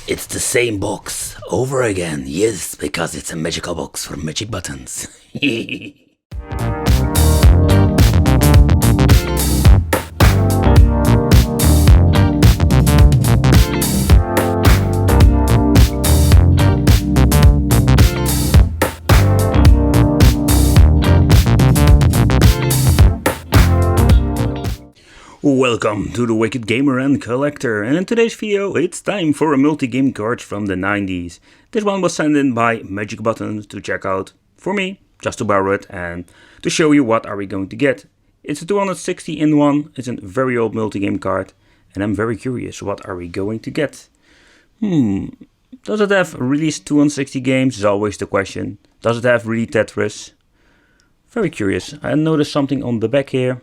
It's the same box over again. Yes, because it's a magical box for magic buttons. Welcome to the Wicked Gamer and Collector, and in today's video it's time for a multi-game card from the 90s. This one was sent in by Magic Buttons to check out for me, just to borrow it and to show you what are we going to get. It's a 260 in one, it's a very old multi-game card, and I'm very curious what are we going to get. Does it have released 260 games is always the question. Does it have really Tetris? Very curious. I noticed something on the back here.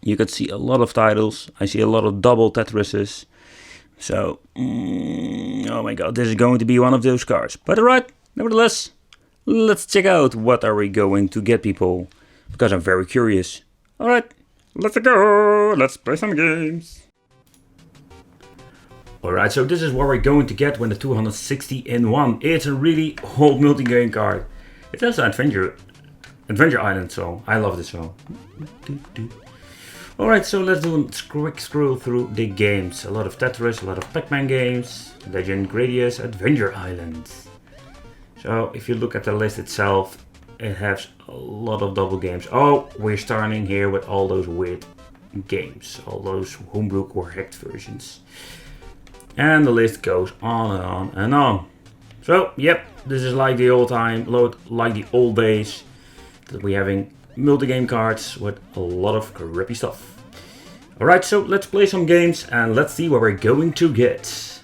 You can see a lot of titles. I see a lot of double Tetrises. So, oh my god, this is going to be one of those cards. But alright, nevertheless, let's check out what are we going to get, people. Because I'm very curious. Alright, let's go. Let's play some games. Alright, so this is what we're going to get when the 260 in one. It's a really old multi-game card. It has an Adventure Island song. I love this song. Alright, so let's do a quick scroll through the games. A lot of Tetris, a lot of Pac-Man games, Legend Gradius, Adventure Island. So if you look at the list itself, it has a lot of double games. Oh, we're starting here with all those weird games, all those homebrew or hacked versions. And the list goes on and on and on. So, yep, this is like the old time, like the old days, that we're having multi-game cards with a lot of crappy stuff. Alright, so let's play some games and let's see what we're going to get.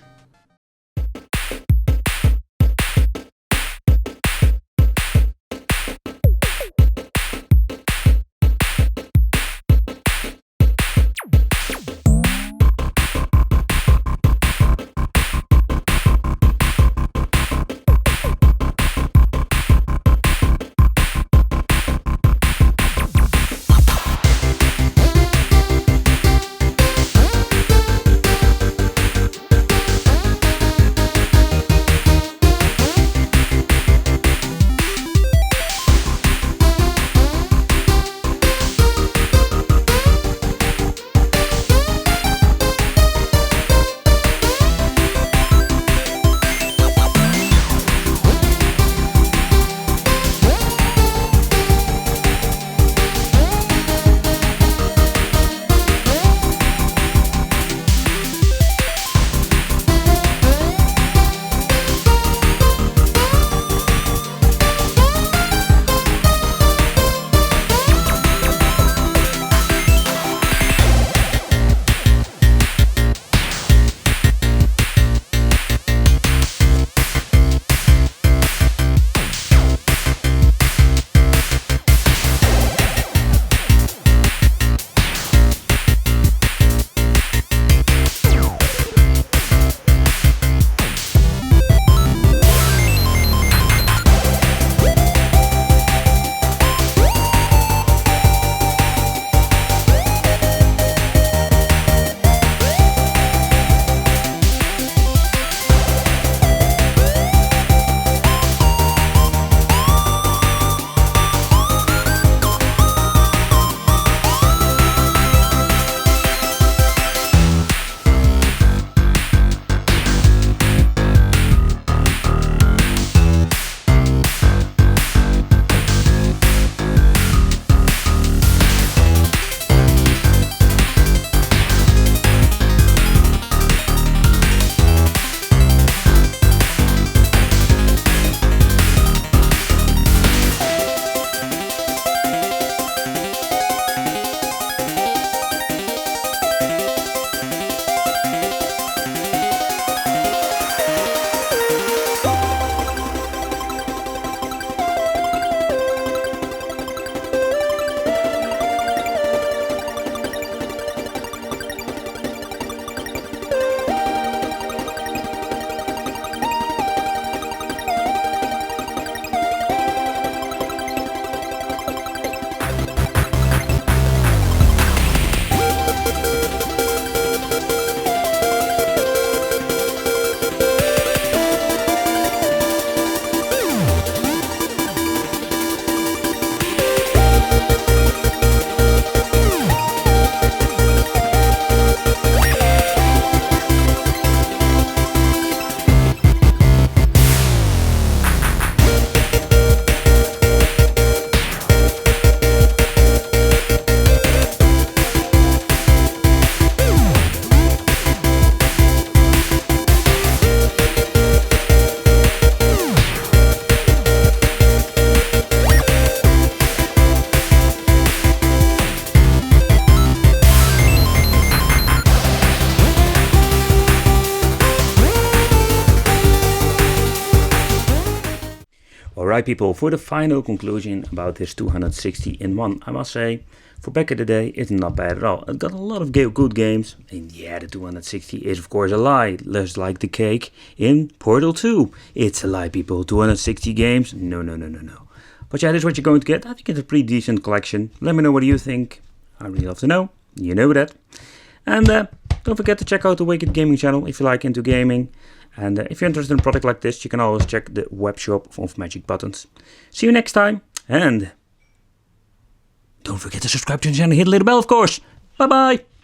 Alright people, for the final conclusion about this 260 in 1, I must say, for back in the day, it's not bad at all. It got a lot of good games, and yeah, the 260 is of course a lie, just like the cake in Portal 2. It's a lie people, 260 games, no. But yeah, this is what you're going to get. I think it's a pretty decent collection. Let me know what you think, I'd really love to know, you know that. And don't forget to check out the Wicked Gaming channel if you like into gaming. And if you're interested in a product like this, you can always check the web shop of Magic Buttons. See you next time, and don't forget to subscribe to the channel and hit the little bell, of course. Bye bye!